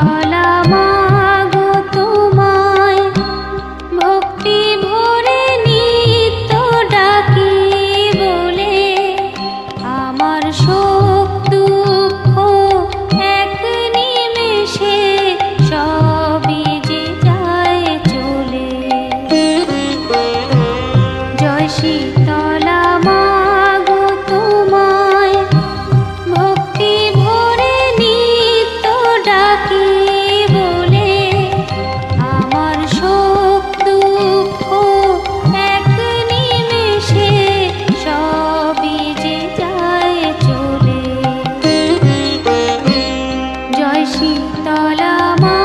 শীতলা মাগো তোমায় ভক্তি ভরে নিত্য ডাকি বলে আমার শোক দুঃখ এক নিমেষে সবই যে যায় চলে। জয় শীতলা মাগো তোমায় ভক্তি ভরে নিত্য ডাকি বলে আমার শোক দুঃখ এক নিমেষে সবই যে যায় চলে। জয় শীতলা মা।